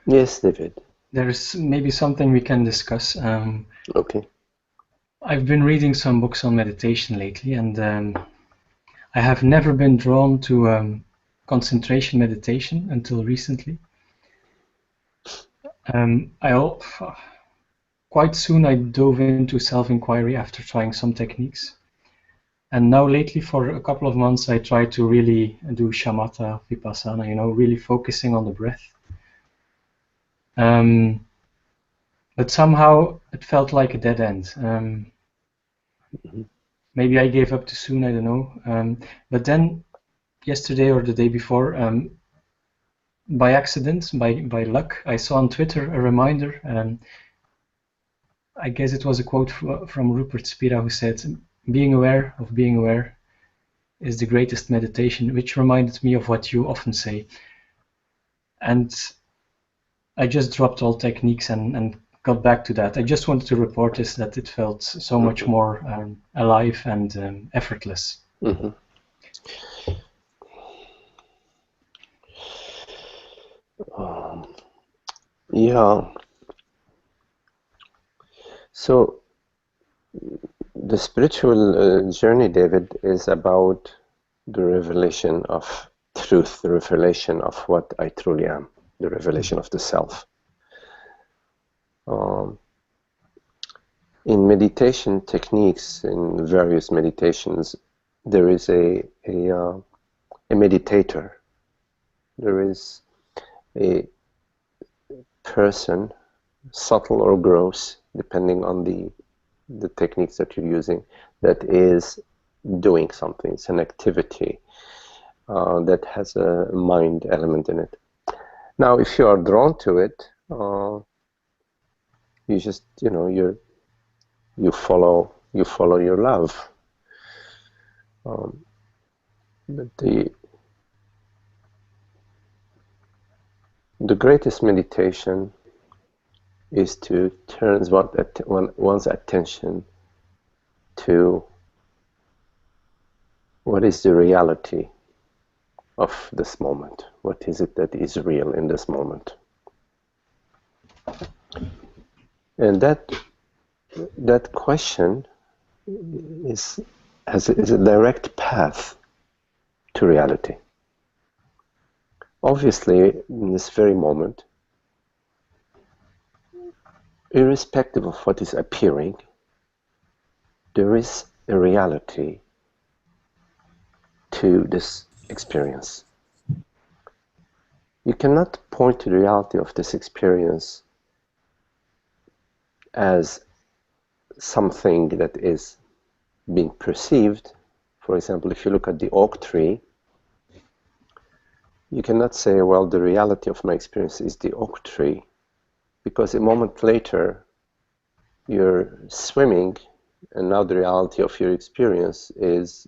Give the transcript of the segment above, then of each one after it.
Yes, David. There's maybe something we can discuss. Okay. I've been reading some books on meditation lately, and I have never been drawn to concentration meditation until recently. Um, I al- Quite soon I dove into self-inquiry after trying some techniques. And now lately, for a couple of months, I try to really do shamatha, vipassana, really focusing on the breath. Um, but somehow it felt like a dead end. Maybe I gave up too soon, I don't know. But then yesterday or the day before, by accident, by luck, I saw on Twitter a reminder. I guess it was a quote from Rupert Spira, who said, "Being aware of being aware is the greatest meditation," which reminded me of what you often say. And I just dropped all techniques and got back to that. I just wanted to report this, that it felt so much more alive and effortless. Mm-hmm. Yeah. So the spiritual journey, David, is about the revelation of truth, the revelation of what I truly am, the revelation of the self. In meditation techniques, in various meditations, there is a meditator. There is a person, subtle or gross, depending on the techniques that you're using, that is doing something. It's an activity that has a mind element in it. Now, if you are drawn to it, you just, you follow your love. But the greatest meditation is to turn one's attention to what is the reality of this moment. What is it that is real in this moment? And that question is a direct path to reality. Obviously, in this very moment, irrespective of what is appearing, there is a reality to this experience. You cannot point to the reality of this experience as something that is being perceived. For example, if you look at the oak tree, you cannot say, well, the reality of my experience is the oak tree, because a moment later you're swimming and now the reality of your experience is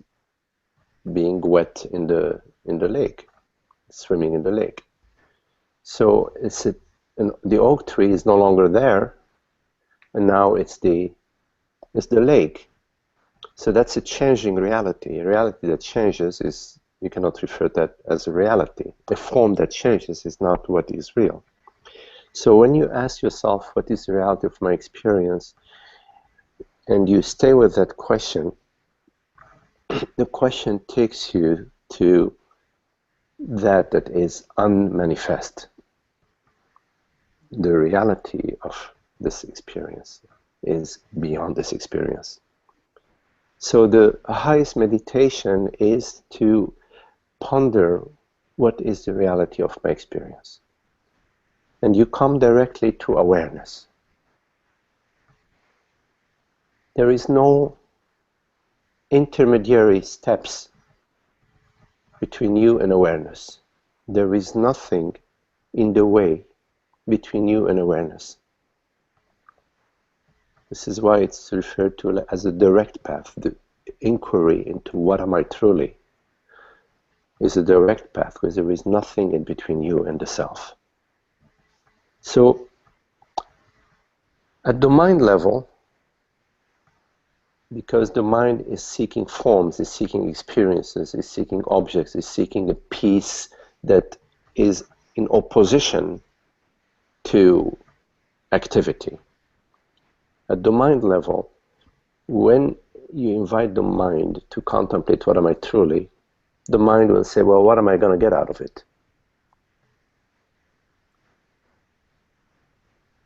being wet in the lake, swimming in the lake. So the oak tree is no longer there, and now it's the lake. So that's a changing reality. A reality that changes is, you cannot refer that as a reality. A form that changes is not what is real. So when you ask yourself, what is the reality of my experience, and you stay with that question, the question takes you to that is unmanifest. The reality of this experience is beyond this experience. So the highest meditation is to ponder what is the reality of my experience. And you come directly to awareness. There is no intermediary steps between you and awareness. There is nothing in the way between you and awareness. This is why it's referred to as a direct path. The inquiry into what am I truly is a direct path, because there is nothing in between you and the self. So at the mind level, because the mind is seeking forms, is seeking experiences, is seeking objects, is seeking a peace that is in opposition to activity. At the mind level, when you invite the mind to contemplate what am I truly, the mind will say, well, what am I going to get out of it?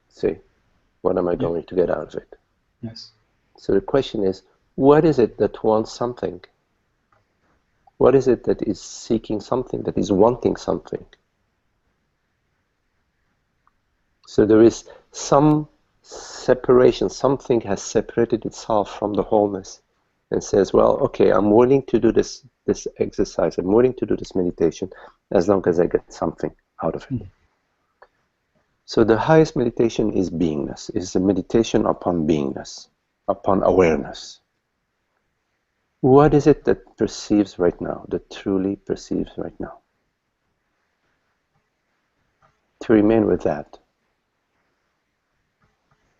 See, what am I going to get out of it? Yes. So the question is, what is it that wants something? What is it that is seeking something, that is wanting something? So there is some separation, something has separated itself from the wholeness and says, well, okay, I'm willing to do this exercise, I'm willing to do this meditation as long as I get something out of it. So the highest meditation is beingness, is a meditation upon beingness, upon awareness. What is it that perceives right now, that truly perceives right now? To remain with that.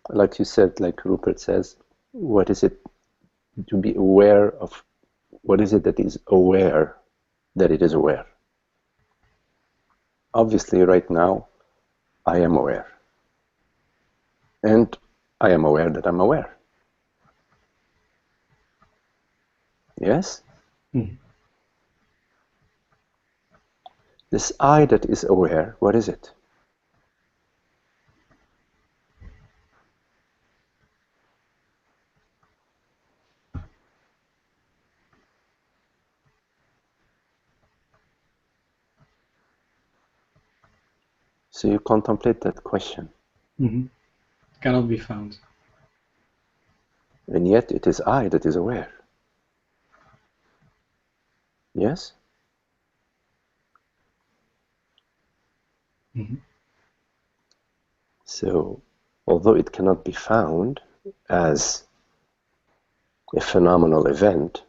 Like you said, like Rupert says, what is it to be aware of? What is it that is aware that it is aware? Obviously, right now, I am aware. And I am aware that I'm aware. Yes? This I that is aware, what is it? So you contemplate that question. Cannot be found. And yet it is I that is aware. Yes? So, although it cannot be found as a phenomenal event,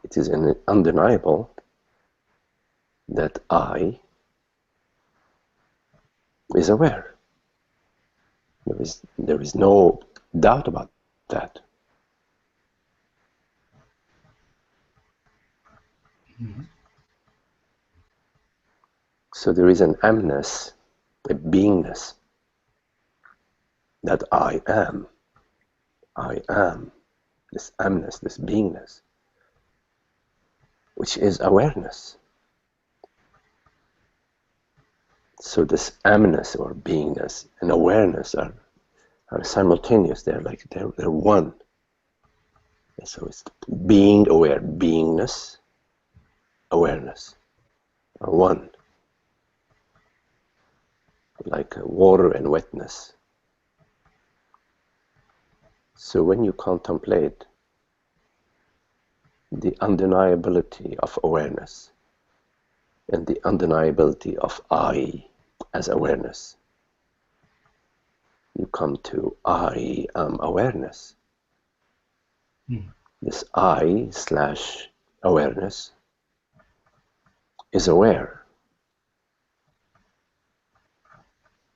it is undeniable that I is aware. There is no doubt about that. So there is an amness, a beingness, that I am, this amness, this beingness, which is awareness. So this amness or beingness and awareness are simultaneous. They're one. And so it's being aware, beingness, awareness are one. Like water and wetness. So when you contemplate the undeniability of awareness and the undeniability of I as awareness, you come to I am awareness. This I / awareness is aware.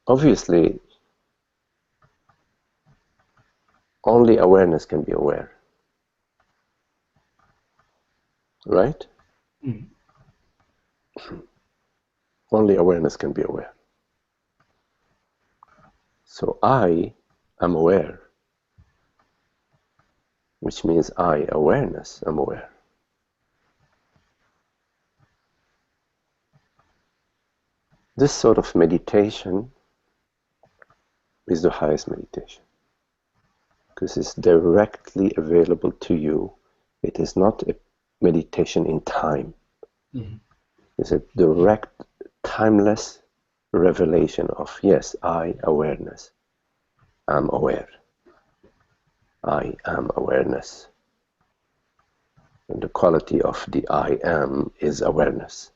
Obviously, only awareness can be aware. Right? Only awareness can be aware. So I am aware, which means I, awareness, am aware. This sort of meditation is the highest meditation because it's directly available to you. It is not a meditation in time. It's a direct, timeless revelation of, yes, I, awareness, am aware. I am awareness. And the quality of the I am is awareness.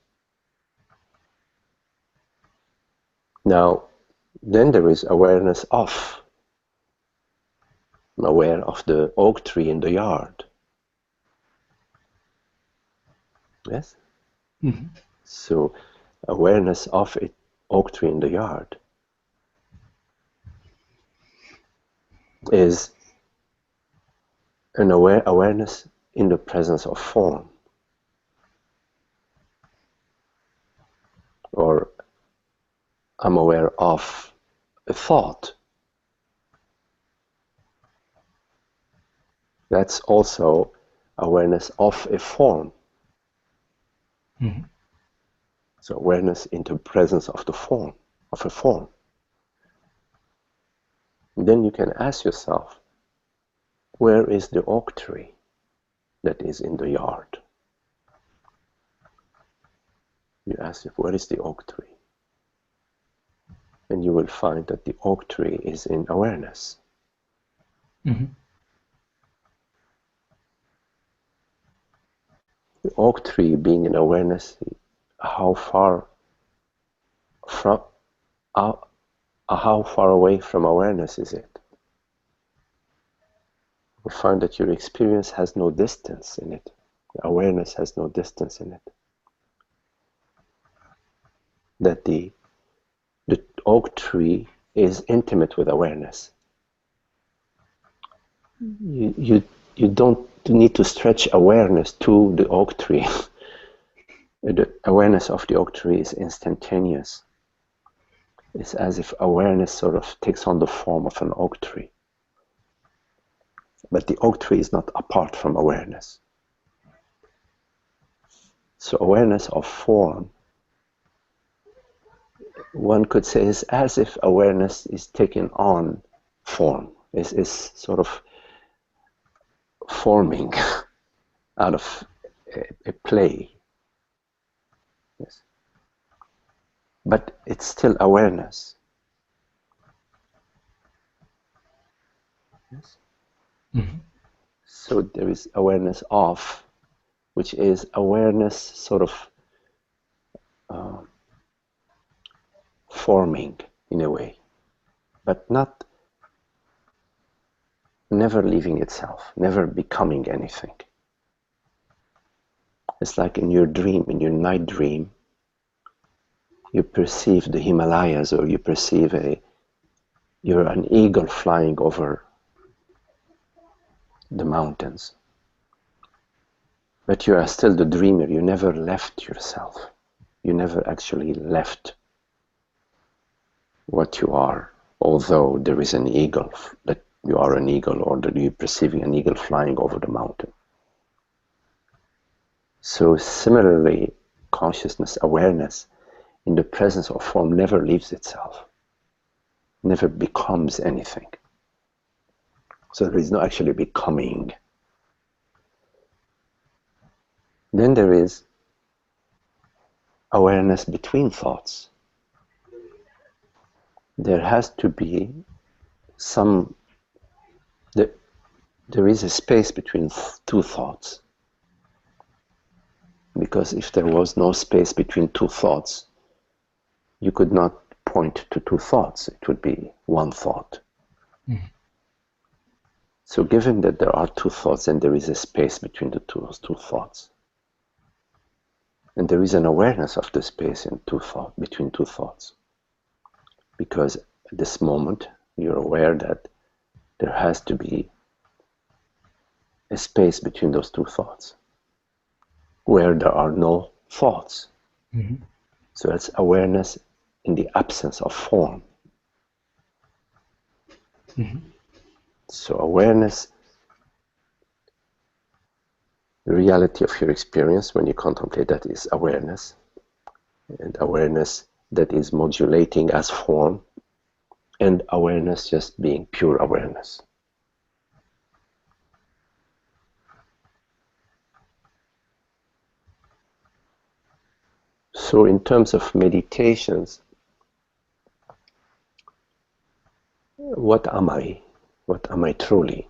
Now, then there is awareness of. I'm aware of the oak tree in the yard. Yes? So, awareness of an oak tree in the yard is an awareness in the presence of form. Or I'm aware of a thought. That's also awareness of a form. Mm-hmm. So awareness into presence of the form, of a form. And then you can ask yourself, where is the oak tree that is in the yard? You ask yourself, where is the oak tree? And you will find that the oak tree is in awareness. Mm-hmm. The oak tree being in awareness, how far away from awareness is it? You find that your experience has no distance in it. Awareness has no distance in it. That the oak tree is intimate with awareness. You don't need to stretch awareness to the oak tree. The awareness of the oak tree is instantaneous. It's as if awareness sort of takes on the form of an oak tree. But the oak tree is not apart from awareness. So awareness of form, one could say, is as if awareness is taking on form, is sort of forming out of a play. Yes. But it's still awareness. Yes. Mm-hmm. So there is awareness of, which is awareness sort of forming in a way, but never leaving itself, never becoming anything. It's like in your dream, in your night dream, you perceive the Himalayas, or you perceive you're an eagle flying over the mountains. But you are still the dreamer. You never left yourself. You never actually left what you are, although there is an eagle, that you are an eagle, or that you're perceiving an eagle flying over the mountain. So similarly, consciousness, awareness, in the presence of form never leaves itself, never becomes anything. So there is no actually becoming. Then there is awareness between thoughts. There has to be there is a space between two thoughts. Because if there was no space between two thoughts, you could not point to two thoughts. It would be one thought. Mm-hmm. So given that there are two thoughts and there is a space between those two thoughts, and there is an awareness of the space between two thoughts, because at this moment you're aware that there has to be a space between those two thoughts where there are no thoughts. Mm-hmm. So that's awareness in the absence of form. Mm-hmm. So awareness, the reality of your experience when you contemplate, that is awareness. And awareness that is modulating as form, and awareness just being pure awareness. So in terms of meditations, what am I? What am I truly?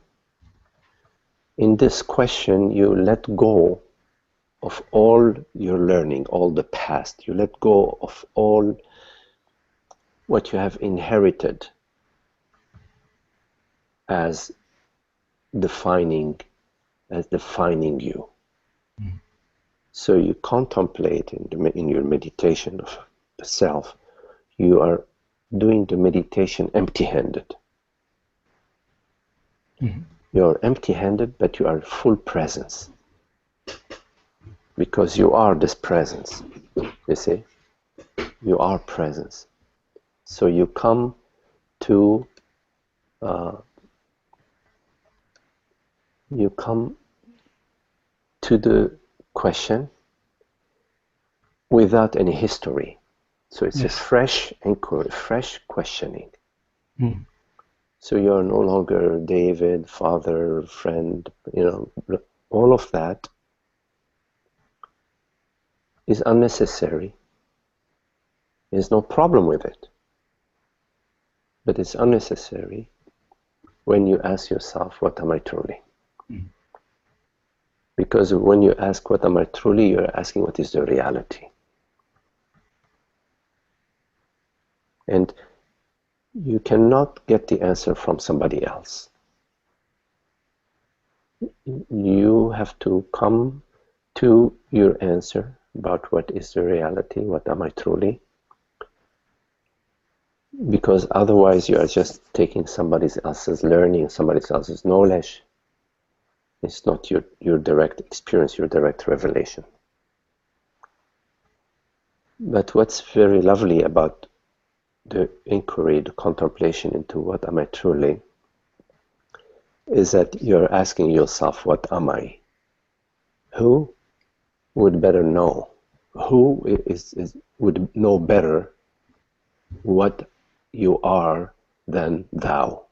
In this question, you let go of all your learning, all the past. You let go of all what you have inherited as defining you. Mm. So you contemplate in your meditation of the self. You are doing the meditation empty-handed. Mm-hmm. You are empty-handed, but you are full presence. Because you are this presence, you see? You are presence. So you come to the question without any history. So it's a fresh inquiry, fresh questioning. So you're no longer David, father, friend, all of that is unnecessary. There's no problem with it. But it's unnecessary when you ask yourself, what am I truly? Because when you ask, what am I truly, you're asking, what is the reality? And you cannot get the answer from somebody else. You have to come to your answer about what is the reality, what am I truly, because otherwise you are just taking somebody else's learning, somebody else's knowledge. It's not your direct experience, your direct revelation. But what's very lovely about the inquiry, the contemplation into what am I truly, is that you're asking yourself, what am I? Who would better know? Who would know better what you are than thou?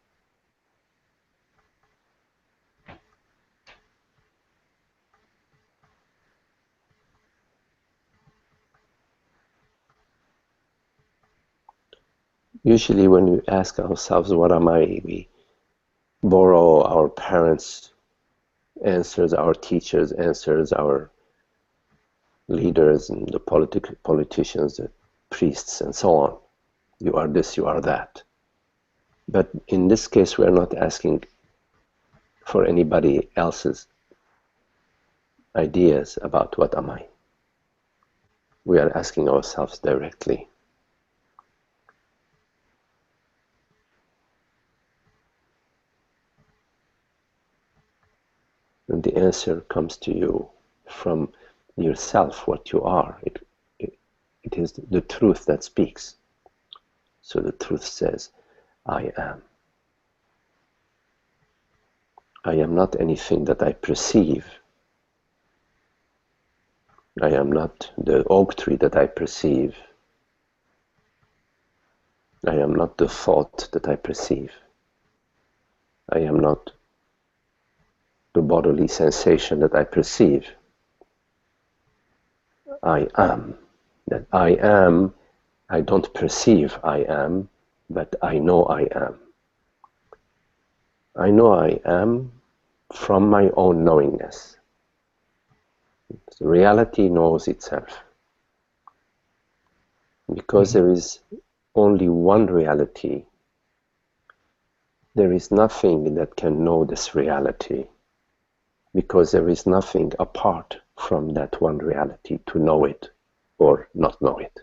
Usually when we ask ourselves, what am I, we borrow our parents' answers, our teachers' answers, our leaders and the politicians, the priests and so on. You are this, you are that. But in this case, we are not asking for anybody else's ideas about what am I. We are asking ourselves directly. And the answer comes to you from yourself, what you are. It is the truth that speaks. So the truth says, I am. I am not anything that I perceive. I am not the oak tree that I perceive. I am not the thought that I perceive. I am not the bodily sensation that I perceive. I am. That I am, I don't perceive I am, but I know I am. I know I am from my own knowingness. So reality knows itself. Because there is only one reality, there is nothing that can know this reality, because there is nothing apart from that one reality to know it or not know it.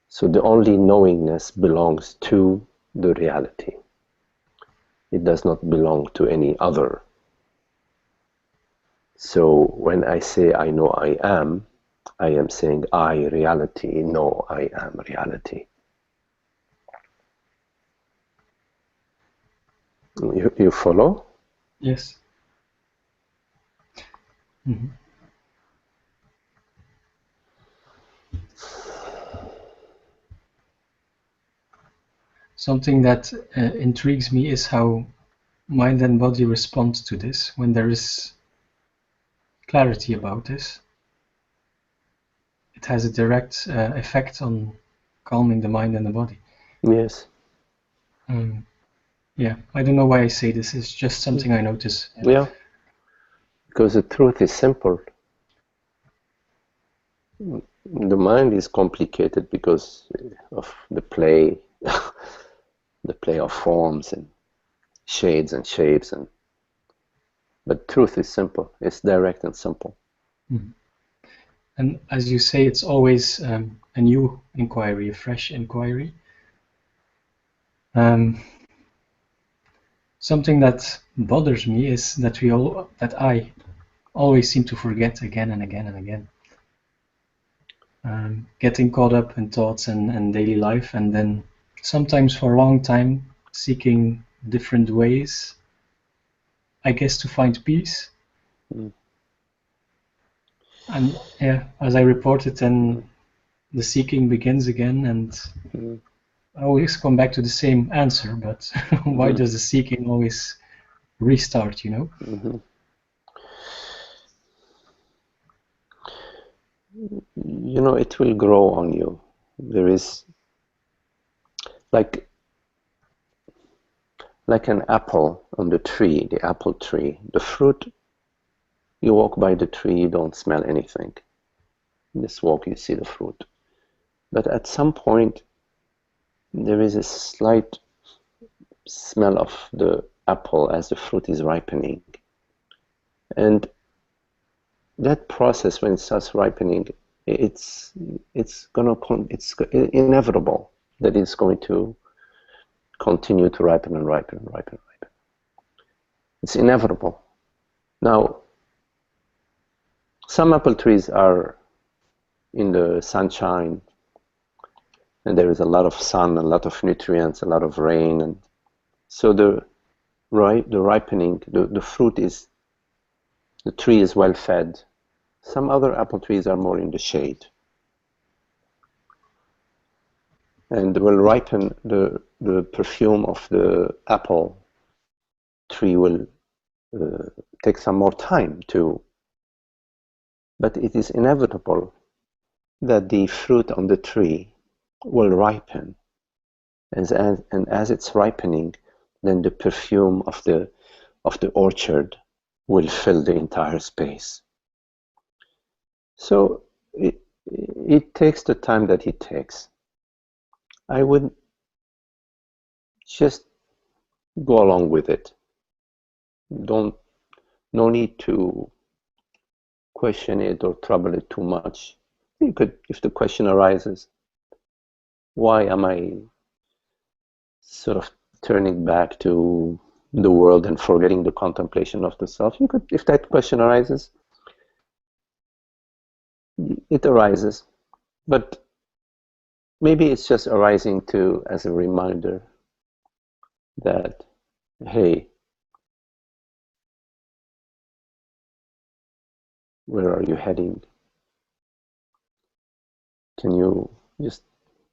So the only knowingness belongs to the reality. It does not belong to any other. So when I say I know I am saying I, reality, know I am reality. You follow? Yes. Something that intrigues me is how mind and body respond to this when there is clarity about this. It has a direct effect on calming the mind and the body. Yes. Yeah, I don't know why I say this. It's just something I notice. Yeah. Because the truth is simple. The mind is complicated because of the play, the play of forms and shades and shapes, but truth is simple. It's direct and simple. And as you say, it's always a new inquiry, a fresh inquiry. Something that bothers me is that I always seem to forget again and again and again. getting caught up in thoughts and daily life, and then sometimes for a long time seeking different ways, I guess, to find peace. Mm. And yeah, as I reported, then the seeking begins again, and Mm. I always come back to the same answer, but why Mhm. does the seeking always restart, you know? Mhm. You know, it will grow on you. There is like an apple on the tree, the apple tree. The fruit, you walk by the tree, you don't smell anything. You just walk, you see the fruit. But at some point, there is a slight smell of the apple as the fruit is ripening. And that process, when it starts ripening, it's it's inevitable that it's going to continue to ripen and ripen and ripen and ripen. It's inevitable. Now, some apple trees are in the sunshine, and there is a lot of sun, a lot of nutrients, a lot of rain, and so the ripening, the fruit is, the tree is well fed. Some other apple trees are more in the shade, and will ripen, the perfume of the apple tree will take some more time to, but it is inevitable that the fruit on the tree will ripen. And as it's ripening, then the perfume of the orchard will fill the entire space. So it takes the time that it takes. I would just go along with it. Don't No need to question it or trouble it too much. You could, if the question arises, why am I sort of turning back to the world and forgetting the contemplation of the self? You could, if that question arises, it arises, but maybe it's just arising to as a reminder that, hey, where are you heading? Can you just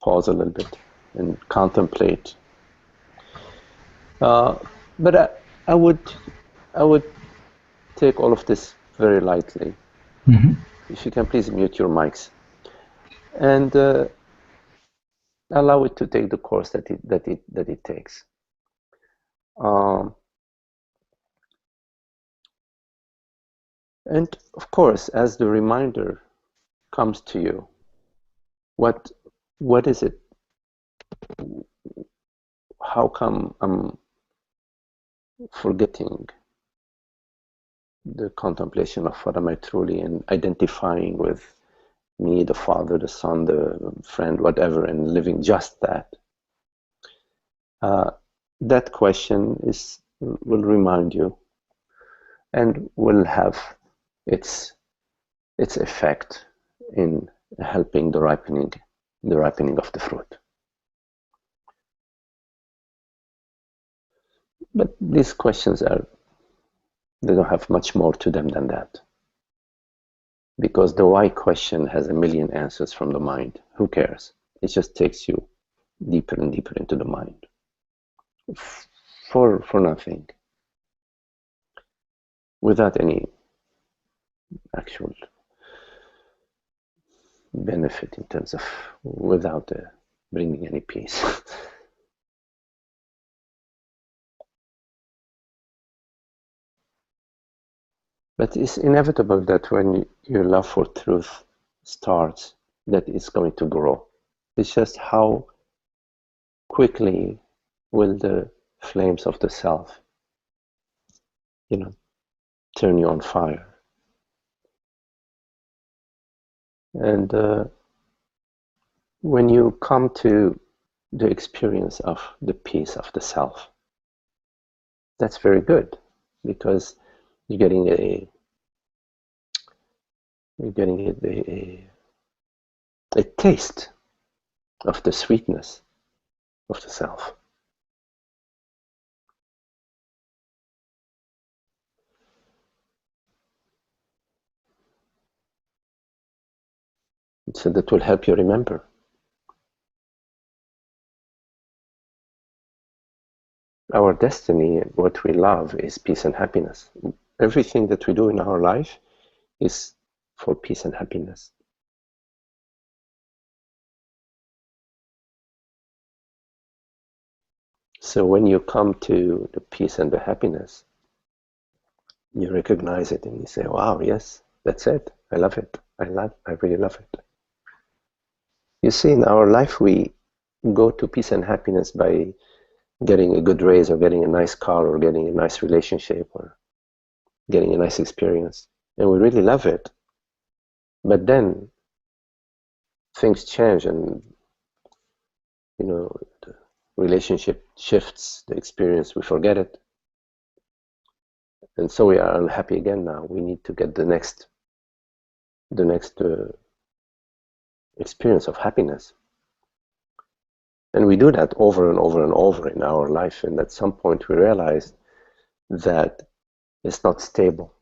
pause a little bit and contemplate? But I would take all of this very lightly. Mm-hmm. If you can please mute your mics and allow it to take the course that it takes. Um, and of course, as the reminder comes to you, what is it? How come I'm forgetting the contemplation of what am I truly, and identifying with me, the father, the son, the friend, whatever, and living just that? Uh, that question will remind you and will have its effect in helping the ripening of the fruit. But these questions they don't have much more to them than that, because the why question has a million answers from the mind. Who cares? It just takes you deeper and deeper into the mind for nothing, without any actual benefit in terms of, without bringing any peace. But it's inevitable that when your love for truth starts, that it's going to grow. It's just how quickly will the flames of the self, you know, turn you on fire. And when you come to the experience of the peace of the self, that's very good, because you're getting a a taste of the sweetness of the self. So that will help you remember. Our destiny, what we love, is peace and happiness. Everything that we do in our life is for peace and happiness. So when you come to the peace and the happiness, you recognize it and you say, wow, yes, that's it. I love it. I really love it. You see, in our life, we go to peace and happiness by getting a good raise or getting a nice car or getting a nice relationship or getting a nice experience. And we really love it. But then things change and, the relationship shifts, the experience, we forget it. And so we are unhappy again now. We need to get the next experience of happiness. And we do that over and over and over in our life. And at some point we realize that it's not stable.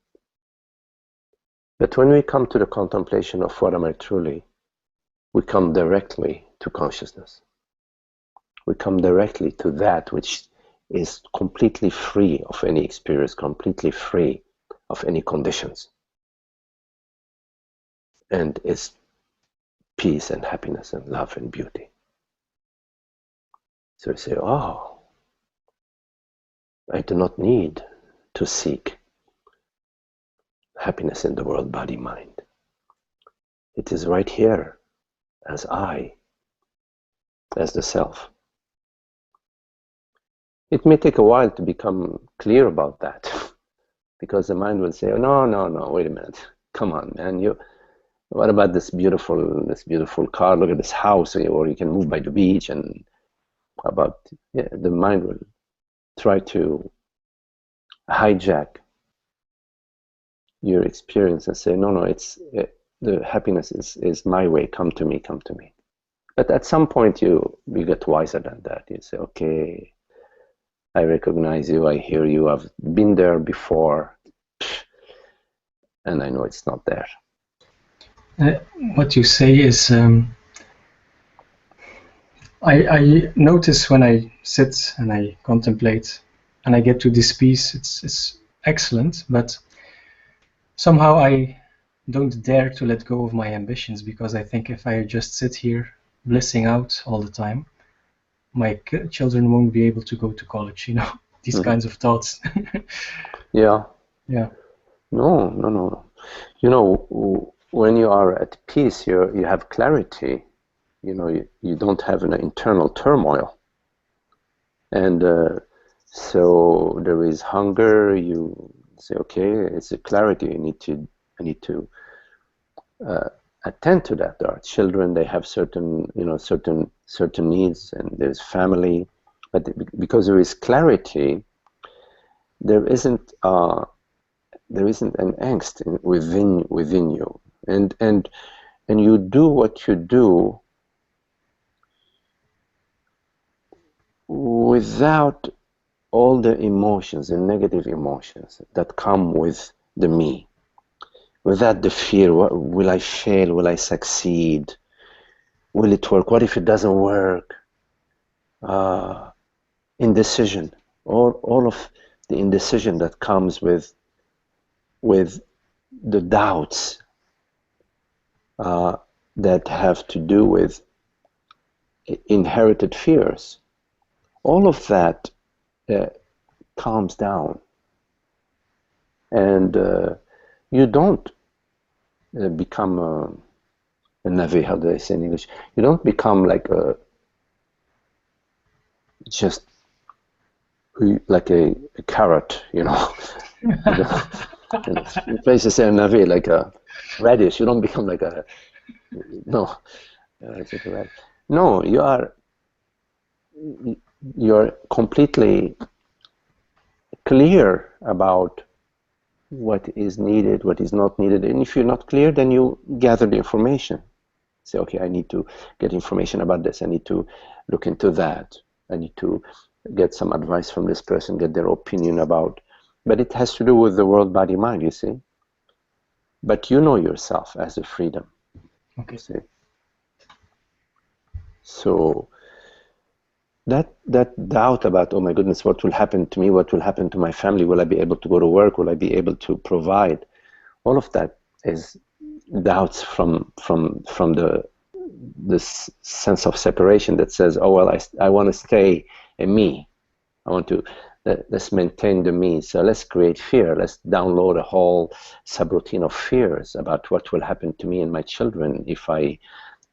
But when we come to the contemplation of what am I truly, we come directly to consciousness. We come directly to that which is completely free of any experience, completely free of any conditions. And it's peace and happiness and love and beauty. So you say, oh, I do not need to seek happiness in the world, body, mind. It is right here as I, as the self. It may take a while to become clear about that because the mind will say, oh, no, wait a minute. Come on, man. What about this beautiful car? Look at this house, or you can move by the beach. And the mind will try to hijack your experience and say, no, the happiness is my way. Come to me. But at some point you get wiser than that. You say, okay, I recognize you, I hear you, I've been there before, and I know it's not there. What you say is, I notice when I sit and I contemplate and I get to this peace, it's excellent, but somehow I don't dare to let go of my ambitions, because I think if I just sit here blissing out all the time, my children won't be able to go to college, these kinds of thoughts. Yeah. No. When you are at peace, you have clarity. You don't have an internal turmoil. And so there is hunger. You say, okay, it's a clarity. I need to attend to that. There are children; they have certain needs, and there's family. But because there is clarity, there isn't an angst within you, and you do what you do without all the emotions and negative emotions that come with the me. Without the fear, will I fail? Will I succeed? Will it work? What if it doesn't work? Indecision, all of the indecision that comes with the doubts that have to do with inherited fears. All of that calms down, and you don't become a navi. How do I say in English? You don't become like just like a carrot, In places say a navi, like a radish. You don't become like a it's like a radish. No, you're completely clear about what is needed, what is not needed. And if you're not clear, then you gather the information. Say, okay, I need to get information about this. I need to look into that. I need to get some advice from this person, get their opinion about. But it has to do with the world, body, mind, you see. But you know yourself as a freedom. Okay. See? So that doubt about, oh my goodness, what will happen to me? What will happen to my family? Will I be able to go to work? Will I be able to provide? All of that is doubts from this sense of separation that says, oh well, I want to stay a me. I want to let's maintain the me. So let's create fear. Let's download a whole subroutine of fears about what will happen to me and my children if I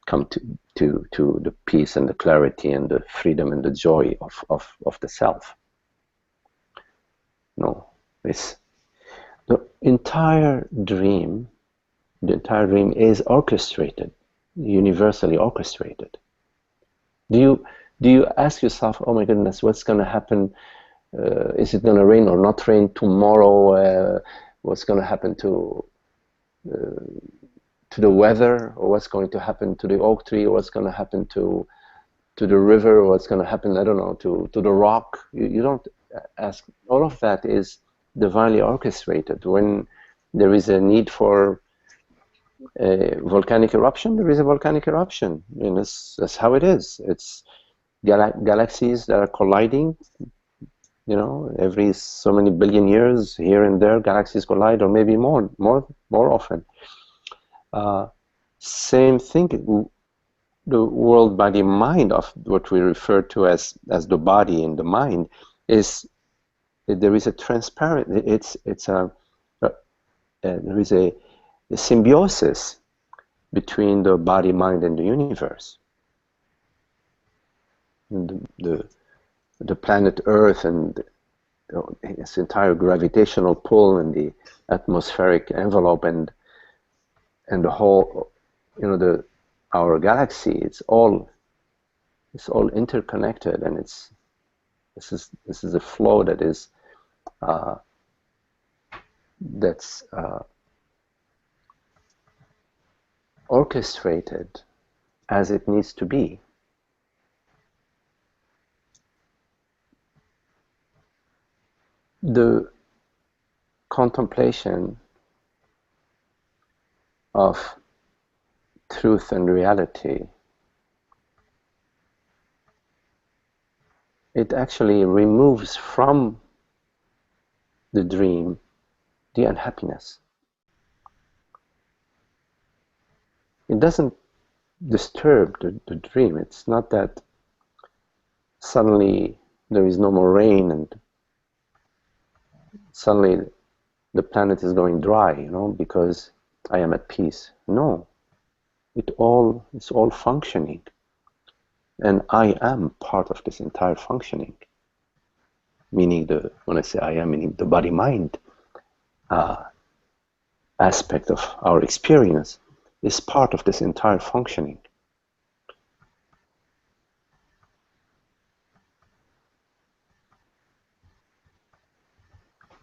come to the peace and the clarity and the freedom and the joy of the self. No, it's the entire dream. The entire dream is orchestrated, universally orchestrated. Do you ask yourself, oh my goodness, what's going to happen? Is it going to rain or not rain tomorrow? What's going to happen to the weather, or what's going to happen to the oak tree, or what's going to happen to the river, or what's going to happen, I don't know, to the rock? You don't ask. All of that is divinely orchestrated. When there is a need for a volcanic eruption, there is a volcanic eruption. And that's how it is. It's galaxies that are colliding. You know, every so many billion years, here and there, galaxies collide, or maybe more often. Same thing. The world, body, mind of what we refer to as the body and the mind is there is a transparent. There is a symbiosis between the body, mind, and the universe. And the planet Earth and its entire gravitational pull and the atmospheric envelope and the whole, you know, our galaxy. It's all interconnected, and this is a flow that is that's orchestrated as it needs to be. The contemplation of truth and reality, it actually removes from the dream the unhappiness. It doesn't disturb the dream. It's not that suddenly there is no more rain and suddenly the planet is going dry, you know, because I am at peace. No, it's all functioning, and I am part of this entire functioning. Meaning when I say I am, meaning the body-mind aspect of our experience is part of this entire functioning.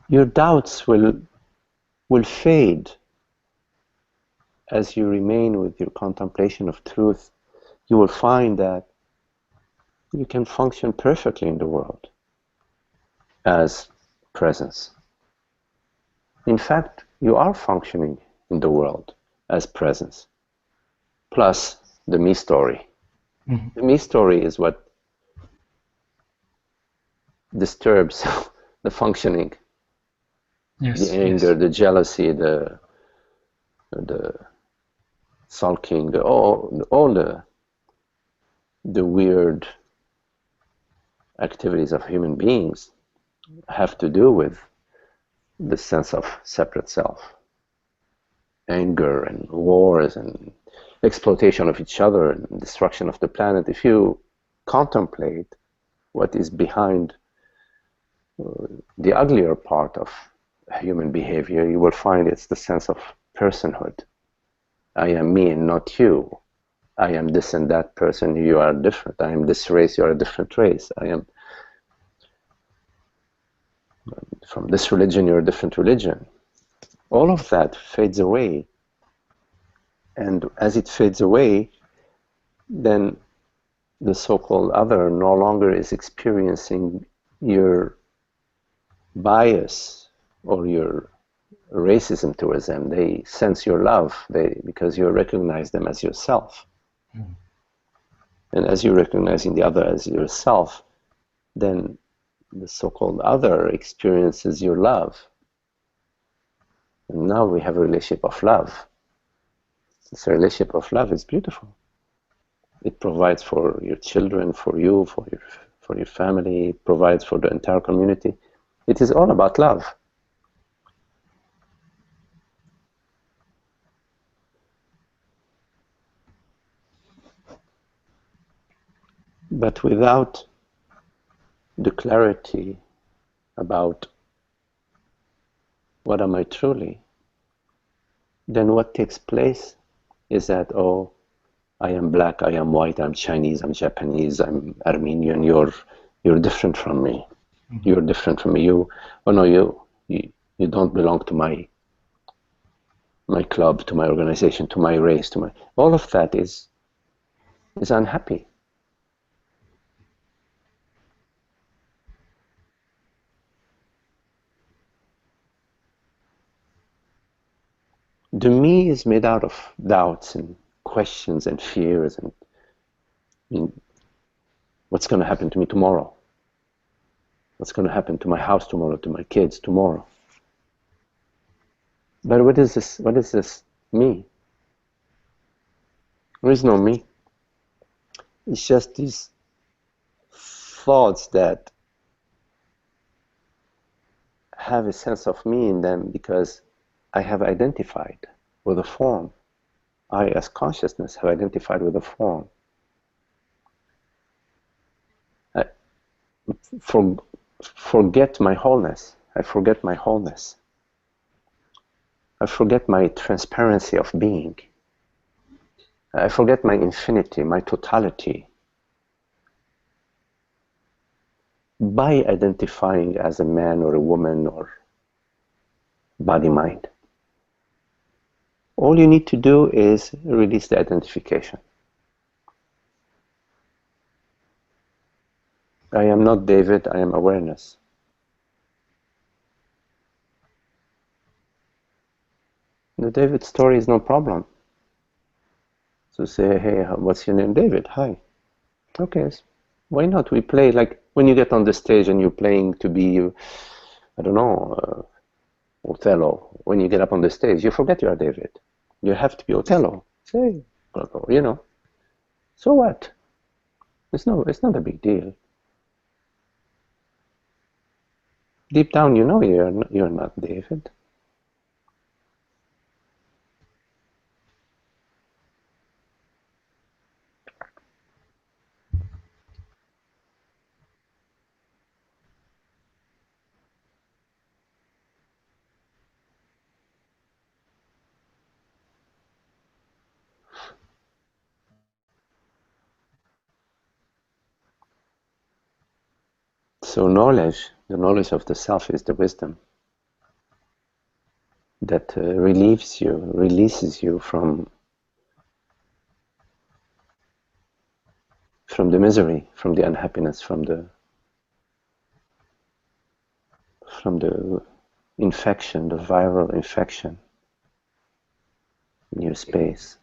Your doubts will fade as you remain with your contemplation of truth. You will find that you can function perfectly in the world as presence. In fact, you are functioning in the world as presence, plus the me story. Mm-hmm. The me story is what disturbs the functioning. Yes, the anger, yes. The jealousy, the sulking, all the weird activities of human beings have to do with the sense of separate self, anger and wars and exploitation of each other and destruction of the planet. If you contemplate what is behind the uglier part of human behavior, you will find it's the sense of personhood. I am me and not you. I am this and that person, you are different. I am this race, you are a different race. I am from this religion, you're a different religion. All of that fades away. And as it fades away, then the so-called other no longer is experiencing your bias or your racism towards them. They sense your love because you recognize them as yourself. Mm. And as you're recognizing the other as yourself, then the so-called other experiences your love. And now we have a relationship of love. This relationship of love is beautiful. It provides for your children, for you, for your family, it provides for the entire community. It is all about love. But without the clarity about what am I truly, then what takes place is that, oh, I am black, I am white, I'm Chinese, I'm Japanese, I'm Armenian, you're different from me. Mm-hmm. You're different from me. You don't belong to my club, to my organization, to my race, to my... All of that is unhappy. The me is made out of doubts and questions and fears and what's going to happen to me tomorrow? What's going to happen to my house tomorrow, to my kids tomorrow? But what is this? What is this me? There is no me. It's just these thoughts that have a sense of me in them because I have identified with a form. I, as consciousness, have identified with a form. I forget my wholeness. I forget my wholeness. I forget my transparency of being. I forget my infinity, my totality, by identifying as a man or a woman or body-mind. All you need to do is release the identification. I am not David, I am awareness. The David story is no problem. So say, hey, what's your name? David, hi. Okay, why not? We play like when you get on the stage and you're playing to be, I don't know, Othello. When you get up on the stage, you forget you are David. You have to be Othello. Say, you know. So what? It's not a big deal. Deep down, you know you're not David. So knowledge, the knowledge of the self is the wisdom that releases you from the misery, from the unhappiness, from the infection, the viral infection in your space.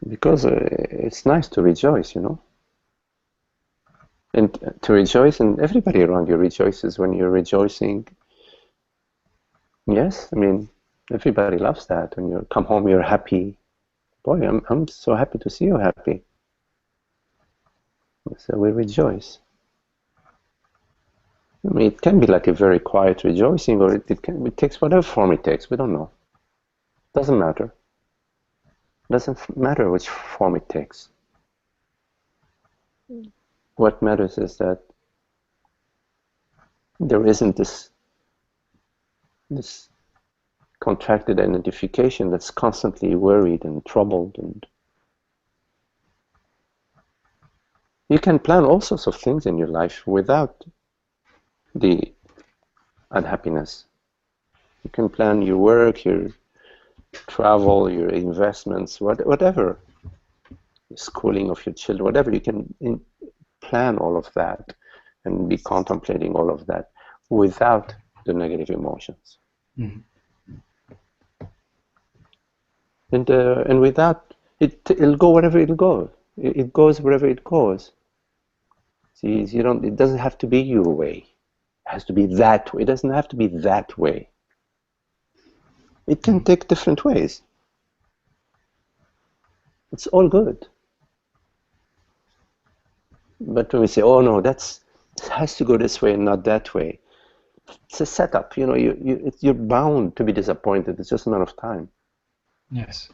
Because it's nice to rejoice, you know. And to rejoice, and everybody around you rejoices when you're rejoicing. Yes, I mean, everybody loves that. When you come home, you're happy. Boy, I'm so happy to see you happy. So we rejoice. I mean, it can be like a very quiet rejoicing, or it takes whatever form it takes. We don't know. Doesn't matter. Doesn't matter which form it takes. What matters is that there isn't this contracted identification that's constantly worried and troubled, and you can plan all sorts of things in your life without the unhappiness. You can plan your work, your travel, your investments, whatever, schooling of your children, whatever, you can plan all of that and be contemplating all of that without the negative emotions. Mm-hmm. And without it'll go wherever it'll go. It goes wherever it goes. See, it doesn't have to be your way. It has to be that way. It doesn't have to be that way. It can take different ways. It's all good. But when we say, oh no, it has to go this way and not that way, it's a setup. You're bound to be disappointed. It's just a matter of time. Yes.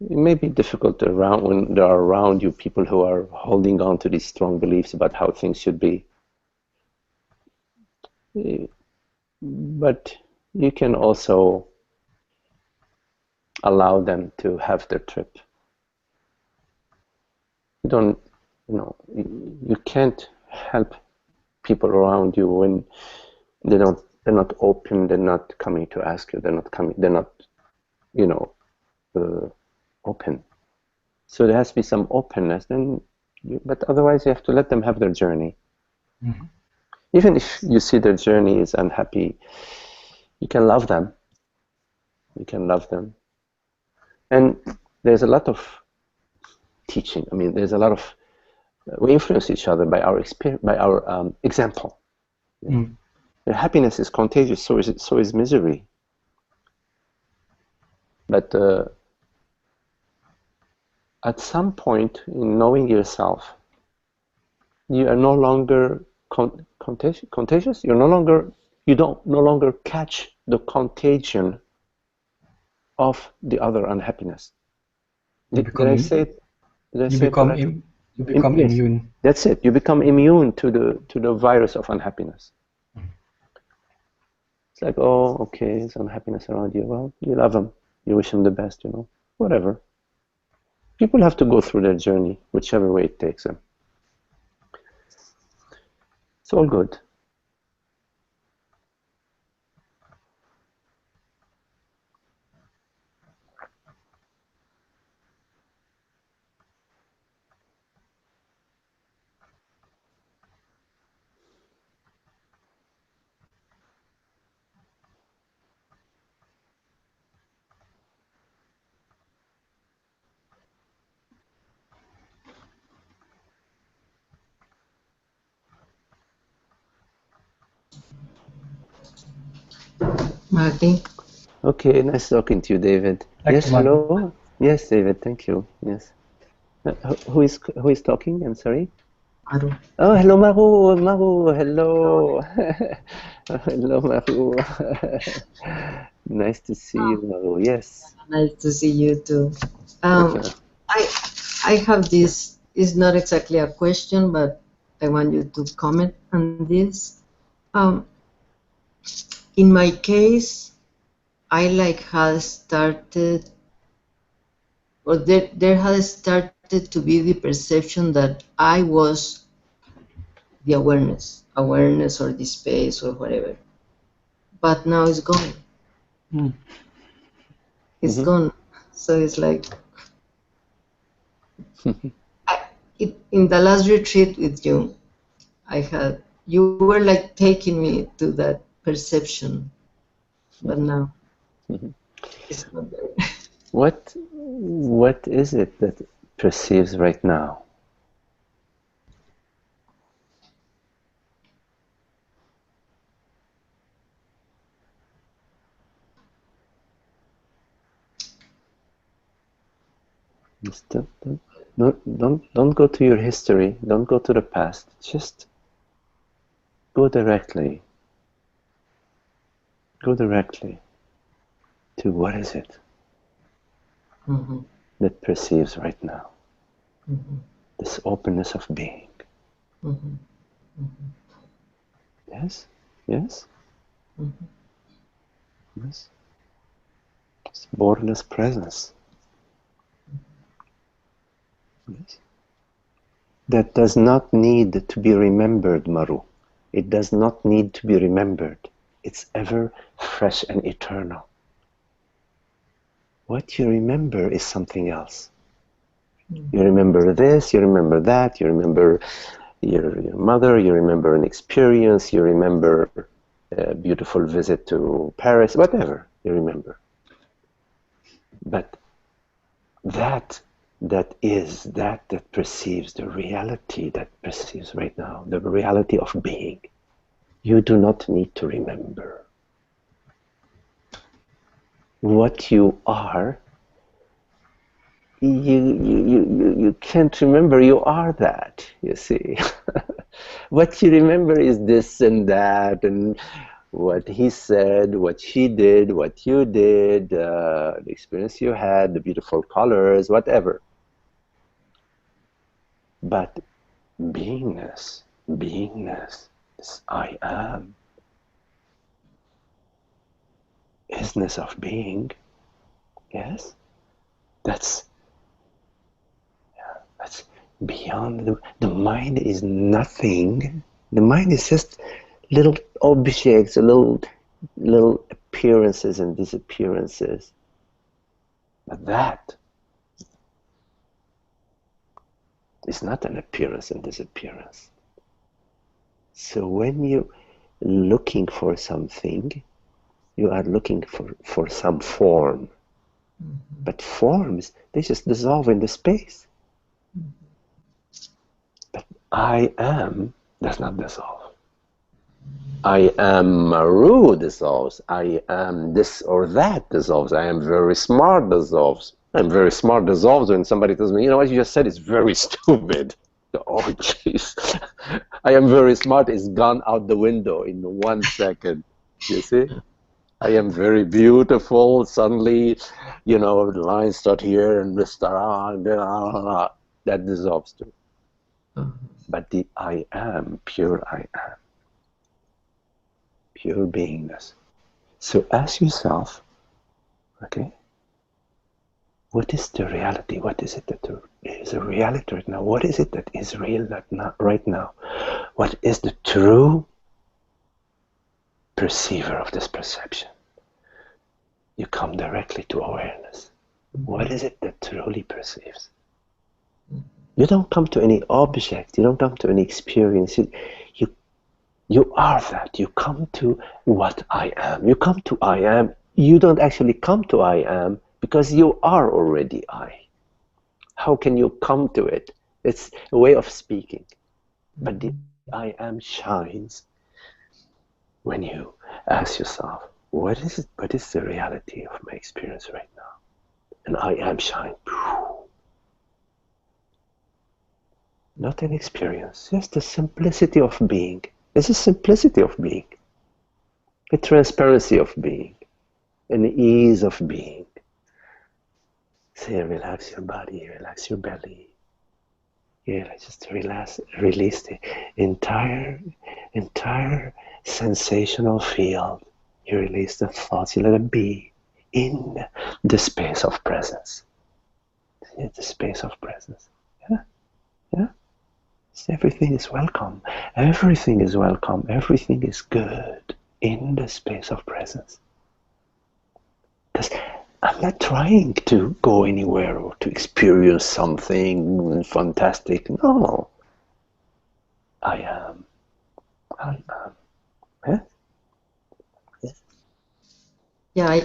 It may be difficult when there are around you people who are holding on to these strong beliefs about how things should be. But you can also allow them to have their trip. You can't help people around you when they're not open, they're not coming to ask you, they're not open. So there has to be some openness, but otherwise you have to let them have their journey. Mm-hmm. Even if you see their journey is unhappy, you can love them. You can love them. And there's a lot of teaching. I mean, there's a lot of we influence each other by our experience, by our example. Mm. Happiness is contagious, so is misery. But at some point in knowing yourself, you are no longer contagious. You don't no longer catch the contagion of the other unhappiness. Did I say it? Did I say it correctly? You become Yes, immune. that's it. You become immune to the virus of unhappiness. It's like, oh, okay, there's unhappiness around you. Well, you love them. You wish them the best, whatever. People have to go through their journey, whichever way it takes them. It's all good. Martin. Okay, nice talking to you, David. Yes, hello. Yes, David. Thank you. Yes. Who is talking? I'm sorry. Maru. Oh, hello, Maru. Maru, hello. Hello, Maru. Nice to see you, Maru. Yes. Nice to see you too. I have this. It's not exactly a question, but I want you to comment on this. In my case, I had started, or there has started to be the perception that I was the awareness or the space or whatever. But now it's gone. Mm. It's gone. So it's like, in the last retreat with you, you were like taking me to that perception, but now it's not there. What is it that perceives right now? Don't go to your history. Don't go to the past. Just go directly. Go directly to what is it that perceives right now. This openness of being. Yes? Yes? Yes? It's borderless presence. Yes? That does not need to be remembered, Maru. It does not need to be remembered. It's ever fresh and eternal. What you remember is something else. You remember this, you remember that, you remember your mother, you remember an experience, you remember a beautiful visit to Paris, whatever you remember. But that perceives the reality that perceives right now, the reality of being. You do not need to remember. What you are, you can't remember, you are that, you see. What you remember is this and that, and what he said, what she did, what you did, the experience you had, the beautiful colors, whatever. But beingness is I am. Isness of being, yes? That's beyond. The mind is nothing. The mind is just little objects, little appearances and disappearances. But that is not an appearance and disappearance. So when you're looking for something, you are looking for some form. But forms, they just dissolve in the space. But I am does not dissolve. I am Maru dissolves. I am this or that dissolves. I am very smart dissolves. I'm very smart dissolves when somebody tells me, you know what you just said is very stupid. Oh, jeez. I am very smart is gone out the window in 1 second. You see? I am very beautiful. Suddenly, you know, the lines start here and this start that dissolves too. But the I am, pure I am, pure beingness. So ask yourself, okay, what is the reality? What is it that is a reality right now? What is it that is real right now? What is the true perceiver of this perception? You come directly to awareness. What is it that truly perceives? You don't come to any object. You don't come to any experience. You are that. You come to what I am. You come to I am. You don't actually come to I am because you are already I. How can you come to it? It's a way of speaking. But the I am shines when you ask yourself, what is it? What is the reality of my experience right now? And I am shine. Not an experience, just the simplicity of being. It's a simplicity of being, a transparency of being, an ease of being. Say, relax your body, relax your belly. Yeah, just release the entire sensational field. You release the thoughts, you let them be in the space of presence. See, the space of presence. Yeah, yeah. Everything is welcome. Everything is welcome. Everything is good in the space of presence. Because I'm not trying to go anywhere or to experience something fantastic. No. I am. I am. Yeah? Yeah,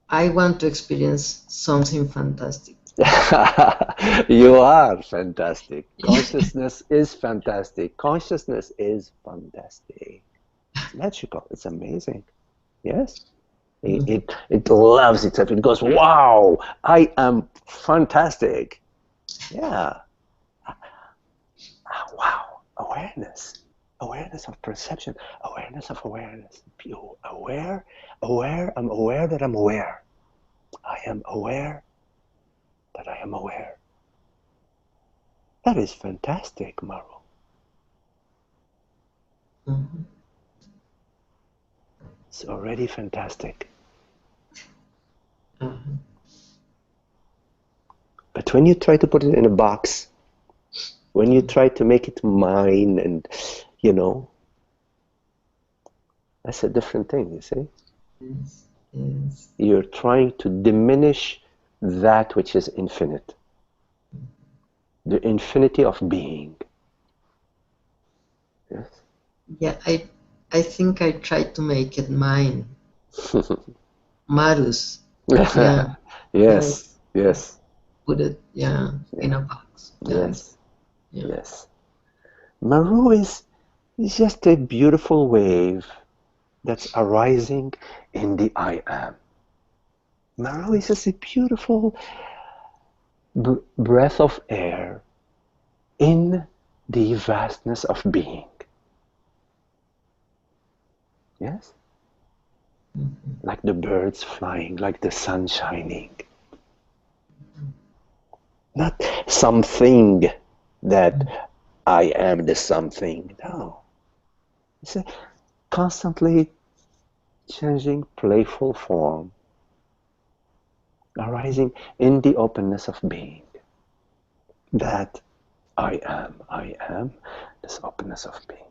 I want to experience something fantastic. You are fantastic. Consciousness is fantastic. Consciousness is fantastic. It's magical. It's amazing. Yes. It loves itself. It goes, wow, I am fantastic. Yeah. Wow. Awareness. Awareness of perception. Awareness of awareness. Pure aware. I'm aware that I'm aware. I am aware that I am aware. That is fantastic, Maru. Mm-hmm. It's already fantastic. Mm-hmm. But when you try to put it in a box, when you try to make it mine and, you know, That's a different thing, you see? Yes, yes. You're trying to diminish that which is infinite. The infinity of being. Yes? Yeah, I think I tried to make it mine. Marus. Yeah. I Yes, yes, put it, yeah, in yeah, a box. Yes. yes, Yeah. yes. Maru is just a beautiful wave that's arising in the I am. Maru is just a beautiful breath of air in the vastness of being. Yes? Like the birds flying, like the sun shining. Not something that I am the something. No. It's a constantly changing playful form arising in the openness of being. That I am, this openness of being.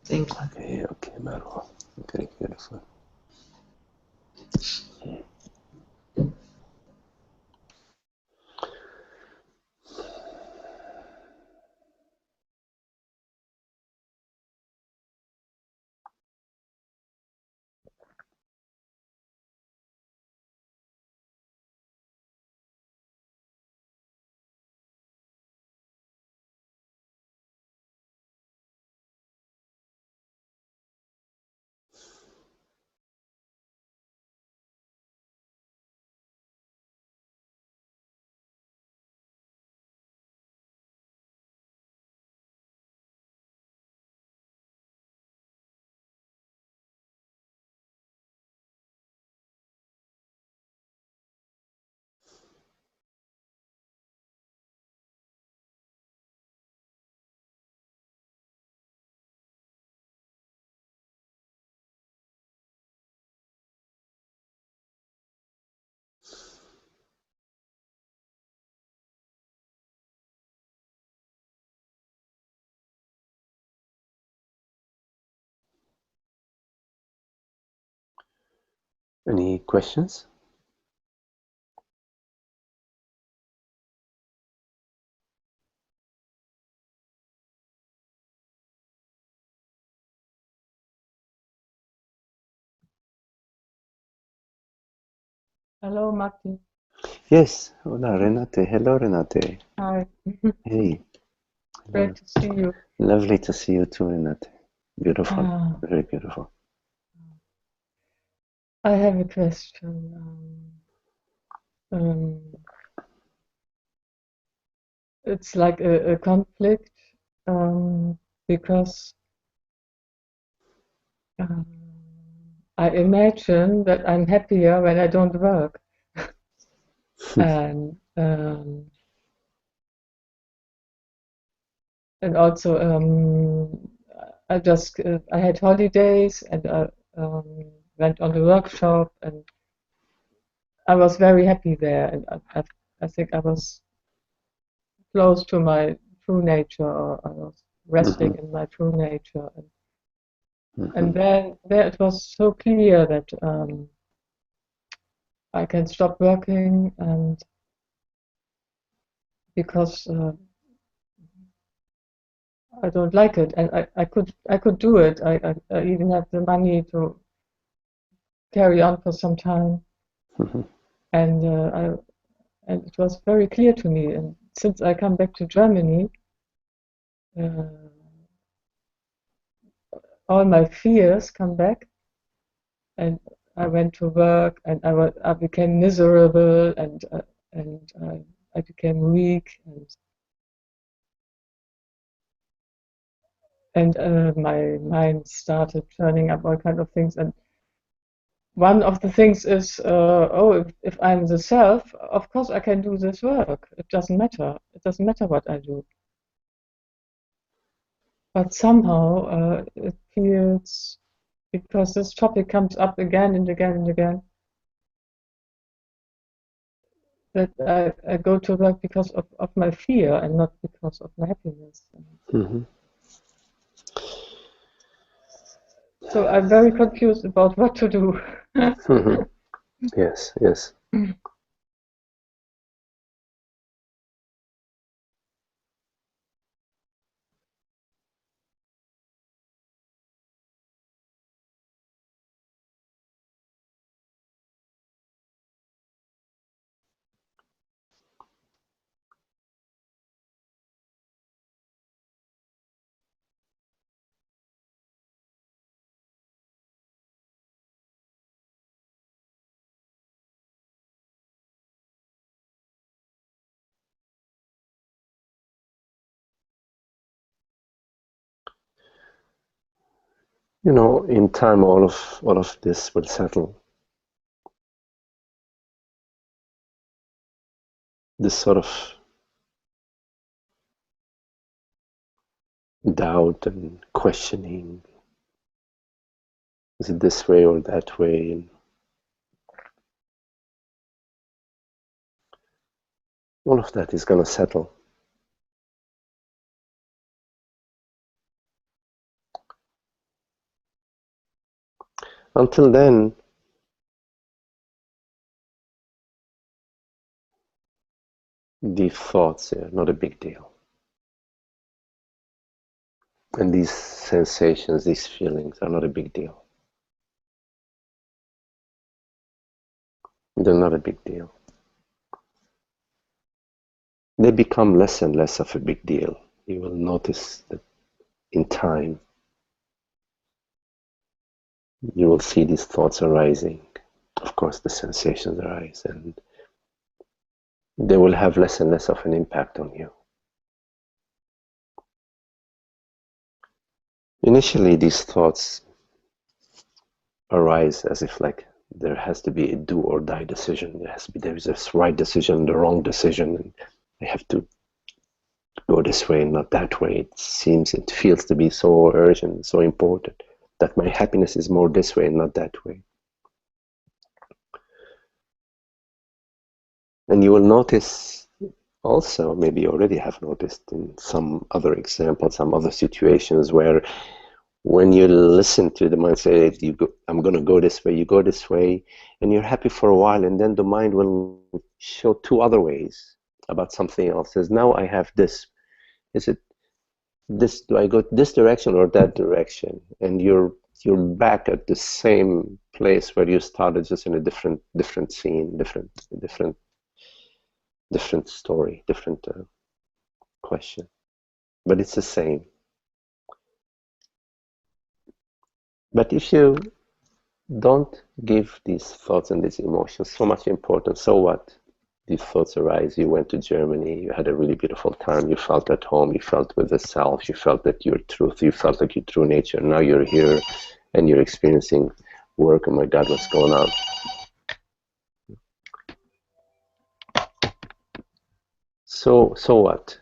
Thank you. Okay, okay, Marwa. Very beautiful. Any questions? Hello, Martin. Yes. Hola, Renate. Hello, Renate. Hi. Hey. Hello. Great to see you. Lovely to see you too, Renate. Beautiful. Uh, Very beautiful. I have a question. It's like a conflict because um, I imagine that I'm happier when I don't work, and also I had holidays and I went on the workshop and I was very happy there, and I think I was close to my true nature, or I was resting Mm-hmm. in my true nature. And Mm-hmm. then there it was so clear that I can stop working, and because I don't like it, and I could do it. I even have the money to carry on for some time, Mm-hmm. and and it was very clear to me. And since I come back to Germany, uh, all my fears come back, and I went to work, and I became miserable, and I became weak, and my mind started turning up all kind of things, and one of the things is, oh, if I'm the self, of course I can do this work. It doesn't matter. It doesn't matter what I do. But somehow it feels, because this topic comes up again and again and again, that I go to work because of my fear and not because of my happiness. Mm-hmm. So I'm very confused about what to do. Mm-hmm. Yes, yes. You know, in time, all of this will settle. This sort of doubt and questioning, is it this way or that way? And all of that is going to settle. Until then, these thoughts are not a big deal. And these sensations, these feelings are not a big deal. They're not a big deal. They become less and less of a big deal. You will notice that in time, you will see these thoughts arising. Of course, the sensations arise, and they will have less and less of an impact on you. Initially, these thoughts arise as if like there has to be a do or die decision. There is this right decision, the wrong decision, and I have to go this way and not that way. It feels to be so urgent, so important, that my happiness is more this way and not that way. And you will notice also, maybe you already have noticed in some other examples, some other situations, where when you listen to the mind say, I'm going to go this way, you go this way, and you're happy for a while, and then the mind will show two other ways about something else. Says, now I have this. Is it this? Do I go this direction or that direction? And you're back at the same place where you started, just in a different scene, different story, different question, but it's the same. But if you don't give these thoughts and these emotions so much importance, so what? These thoughts arise. You went to Germany, you had a really beautiful time, you felt at home, you felt with the self, you felt that your truth, you felt like your true nature. Now you're here and you're experiencing work. Oh my God, what's going on? So what?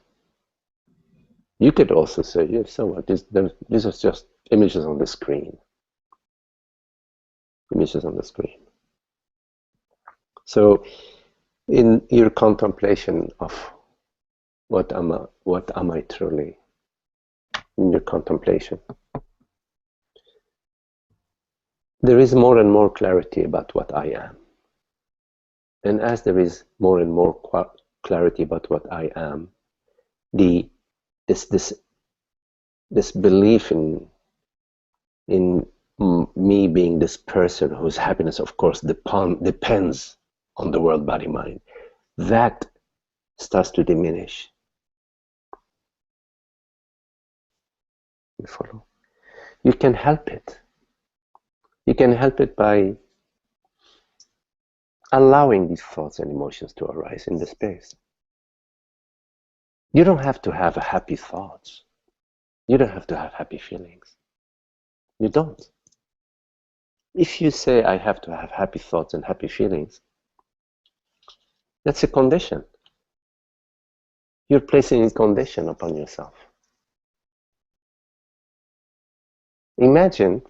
You could also say, yeah, so what? These are just images on the screen. Images on the screen. So in your contemplation of what am I truly, in your contemplation, there is more and more clarity about what I am. And as there is more and more clarity about what I am, this belief in me being this person whose happiness, of course, depends on the world, body, mind, that starts to diminish. You follow? You can help it. You can help it by allowing these thoughts and emotions to arise in the space. You don't have to have happy thoughts. You don't have to have happy feelings. You don't. If you say, I have to have happy thoughts and happy feelings, that's a condition. You're placing a condition upon yourself. Imagine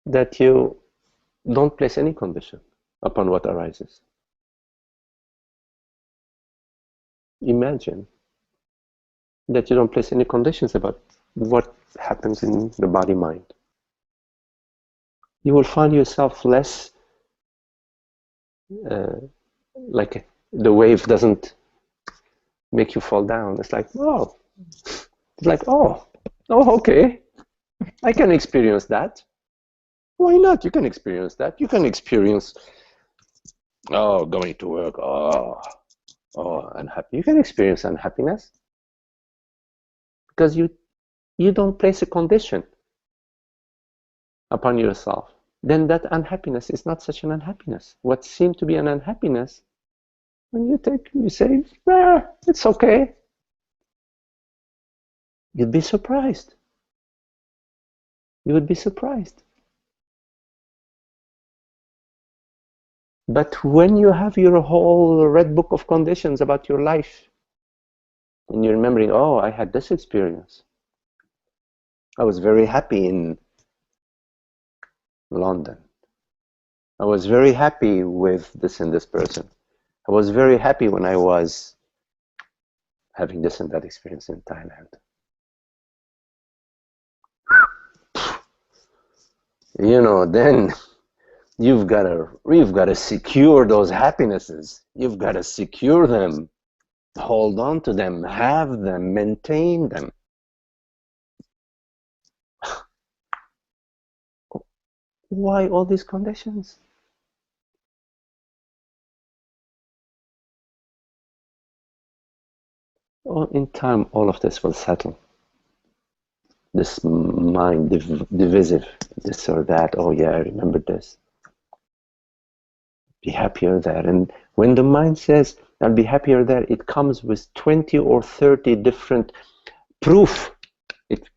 that you don't place any condition upon what arises. Imagine that you don't place any conditions about what happens in the body-mind. You will find yourself less like the wave doesn't make you fall down. It's like, oh, okay, I can experience that. Why not? You can experience that. You can experience, going to work, unhappy. You can experience unhappiness because you don't place a condition upon yourself. Then that unhappiness is not such an unhappiness. What seemed to be an unhappiness, when you say, it's okay, you'd be surprised. You would be surprised. But when you have your whole red book of conditions about your life, and you're remembering, oh, I had this experience. I was very happy in London. I was very happy with this and this person. I was very happy when I was having this and that experience in Thailand. You know, then you've got to secure those happinesses. You've got to secure them, hold on to them, have them, maintain them. Why all these conditions? Oh, in time, all of this will settle. This mind divisive, this or that. Oh yeah, I remember this. Be happier there. And when the mind says, I'll be happier there, it comes with 20 or 30 different proof.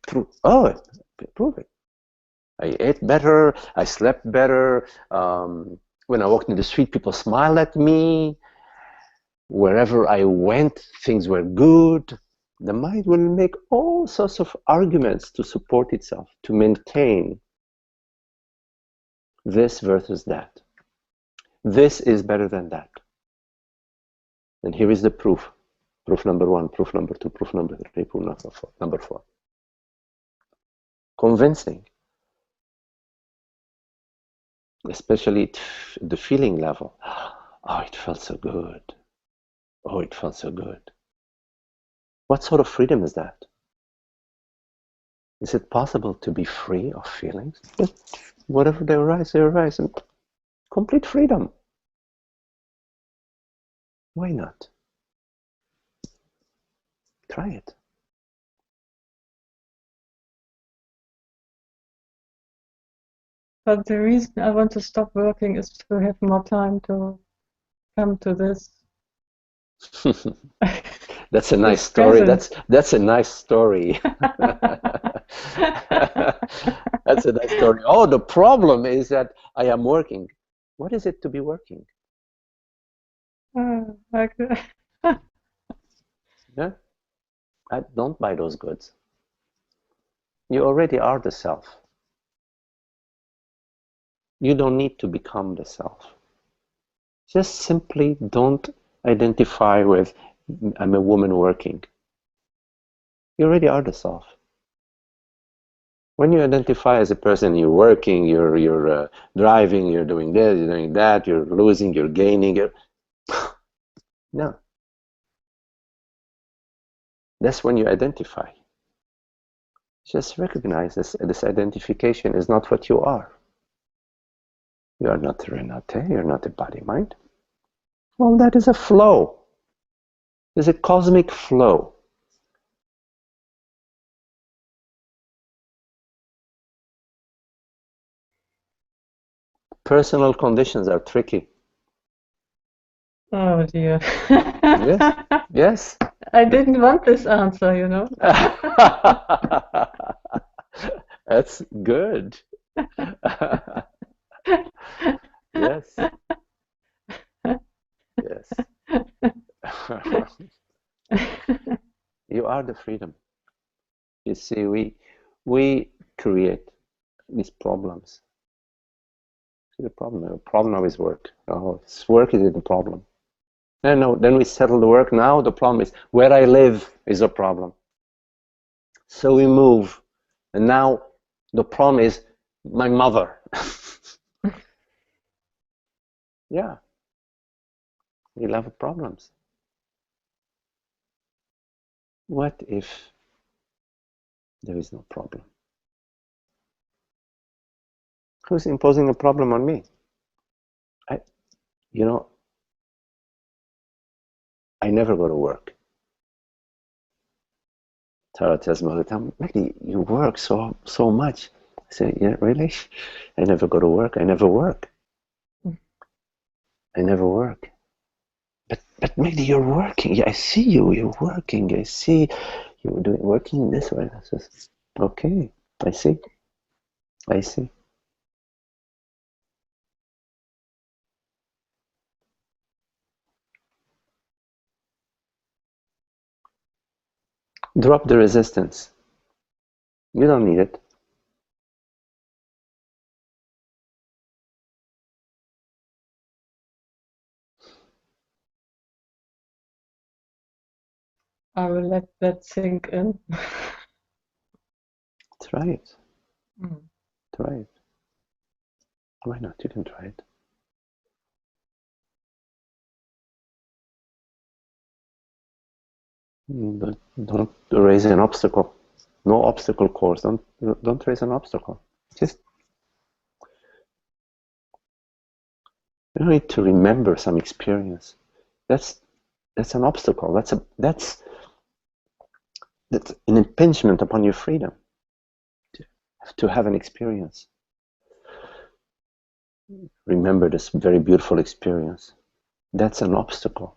Prove it. I ate better, I slept better. When I walked in the street, people smiled at me. Wherever I went, things were good. The mind will make all sorts of arguments to support itself, to maintain this versus that. This is better than that. And here is the proof. Proof number 1, proof number 2, proof number 3, proof number 4. Convincing. Especially the feeling level. Oh, it felt so good. Oh, it felt so good. What sort of freedom is that? Is it possible to be free of feelings? Whatever they arise, and complete freedom. Why not? Try it. But the reason I want to stop working is to have more time to come to this. That's a nice story. That's a nice story. That's a nice story. Oh, the problem is that I am working. What is it to be working? Yeah? I don't buy those goods. You already are the self. You don't need to become the self. Just simply don't identify with, I'm a woman working. You already are the self. When you identify as a person, you're working, you're driving, you're doing this, you're doing that, you're losing, you're gaining. No. That's when you identify. Just recognize this identification is not what you are. You are not Renate, you're not a body-mind. Well, that is a flow. There's a cosmic flow. Personal conditions are tricky. Oh dear. Yes. Yes. I didn't want this answer, you know. That's good. Yes. Yes. You are the freedom. You see, we create these problems. The problem now is work. Oh, work is the problem. And no, then we settle the work. Now the problem is where I live is a problem. So we move, and now the problem is my mother. Yeah, we'll have problems. What if there is no problem? Who's imposing a problem on me? You know, I never go to work. Tara tells me all the time, Maggie, you work so much. I say, yeah, really? I never go to work. I never work. I never work. But Maggie, you're working. Yeah, I see you. You're working. I see you're working this way. I says, okay, I see. I see. Drop the resistance. You don't need it. I will let that sink in. Try it. Mm. Try it. Why not? You can try it. But don't raise an obstacle. No obstacle course. Don't raise an obstacle. Just you don't need to remember some experience. That's an obstacle. That's an impingement upon your freedom. To have an experience. Remember this very beautiful experience. That's an obstacle.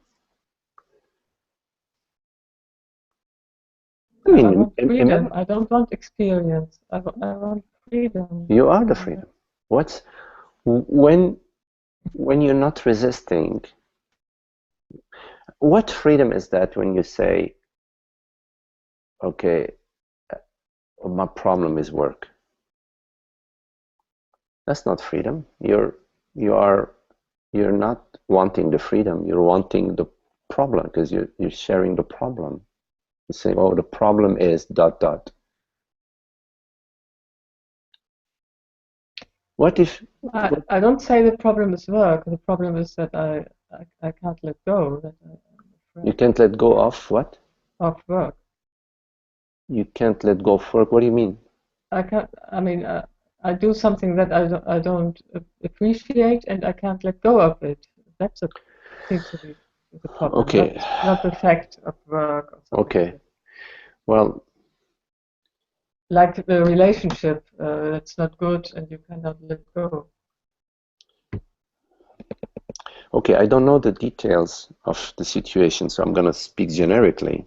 I I mean, want freedom. I don't want experience. I want freedom. You are the freedom. When you're not resisting, what freedom is that when you say, okay, my problem is work? That's not freedom. You're not wanting the freedom. You're wanting the problem because you're sharing the problem. You're saying, oh, the problem is ... What if? I don't say the problem is work. The problem is that I can't let go. That You can't let go of what? Of work. You can't let go of work. What do you mean? I can't. I mean, I do something that I don't appreciate, and I can't let go of it. That's seems to be the problem. Okay. Not the fact of work. Or something Okay. like that. Well, like the relationship that's not good, and you cannot let go. okay, I don't know the details of the situation, so I'm going to speak generically.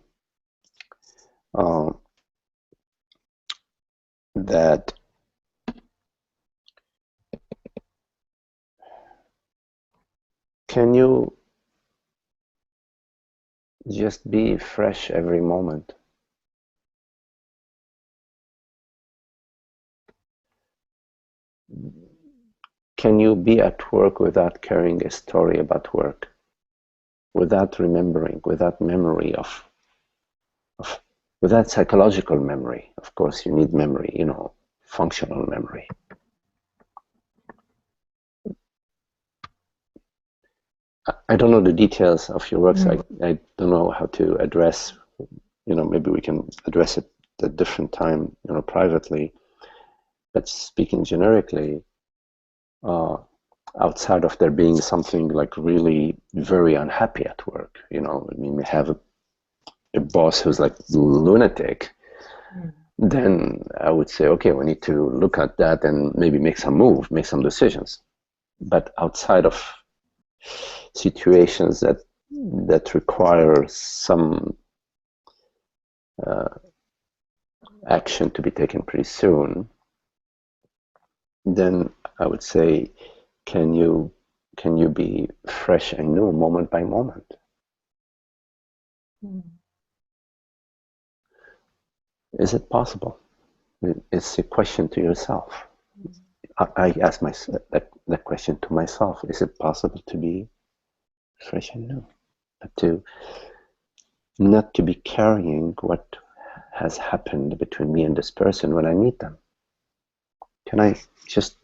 That can you just be fresh every moment? Can you be at work without carrying a story about work? Without remembering, without memory without psychological memory. Of course, you need memory, functional memory. I don't know the details of your work, so I don't know how to address, maybe we can address it at a different time, privately. But speaking generically, outside of there being something like really very unhappy at work, I mean, we have a boss who's like lunatic, then I would say, okay, we need to look at that and maybe make some decisions. But outside of situations that require some action to be taken pretty soon, then I would say, can you be fresh and new moment by moment? Is it possible? It's a question to yourself. I ask myself that question to myself. Is it possible to be fresh and new? But not to be carrying what has happened between me and this person when I meet them. Can I just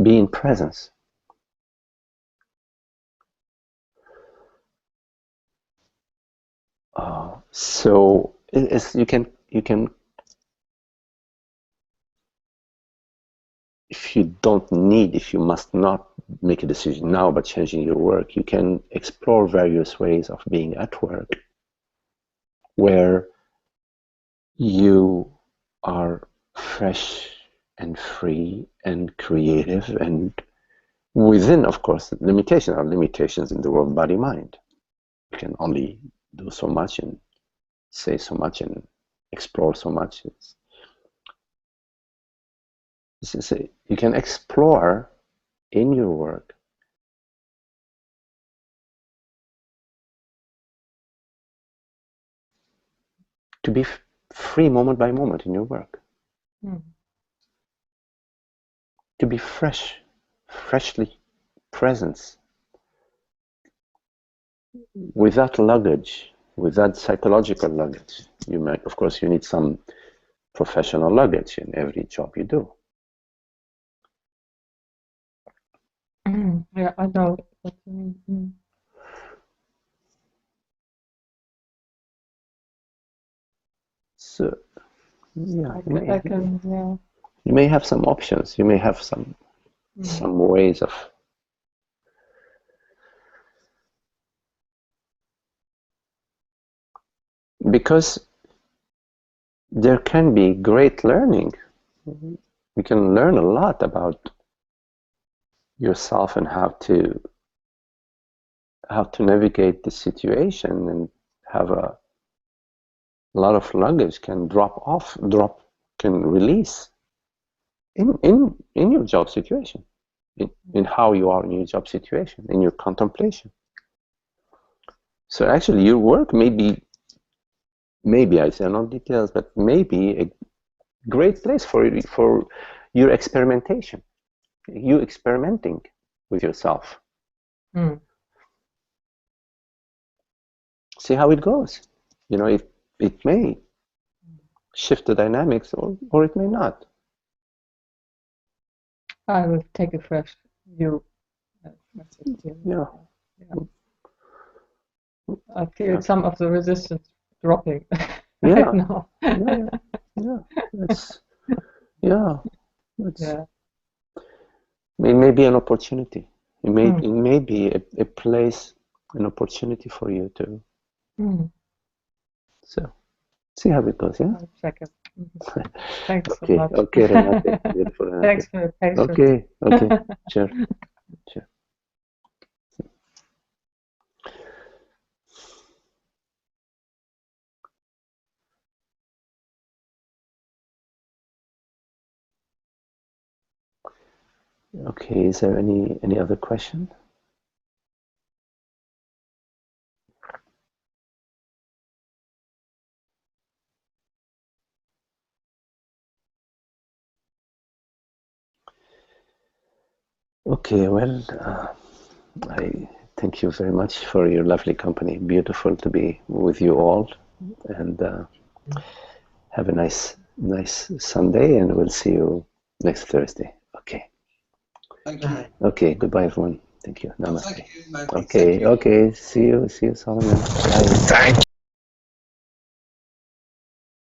be in presence? So you can, if you must not make a decision now about changing your work, you can explore various ways of being at work where you are fresh and free and creative, and within, of course, limitations in the world, body, mind. You can only do so much and say so much and explore so much. You can explore in your work to be free moment by moment in your work. To be freshly present, without luggage, without psychological luggage. You might, of course, you need some professional luggage in every job you do. Yeah, I know what you mean. So, yeah, yeah. You may have some options. You may have some ways of. Because there can be great learning. You can learn a lot about yourself and how to navigate the situation, and have a lot of luggage can can release in your job situation, in how you are in your job situation, in your contemplation. So actually your work may be, maybe I say no details, but maybe a great place for your experimentation, you experimenting with yourself. See how it goes. You know, it may shift the dynamics, or it may not. I will take a fresh view. Yeah. I feel some of the resistance dropping Yeah. right now. It may be an opportunity. It may be a place, an opportunity for you to. So, see how it goes, yeah? I'll check it. Thanks okay, so much. Okay, Renate. Beautiful, Renate. Thanks for the patience. Okay, sure. Okay, is there any other question? Okay, well, I thank you very much for your lovely company. Beautiful to be with you all, and have a nice Sunday, and we'll see you next Thursday. Okay. Thank you. Okay, goodbye everyone. Thank you. Namaste. Thank you, Matthew. Okay, see you, Solomon. Bye. Thank you.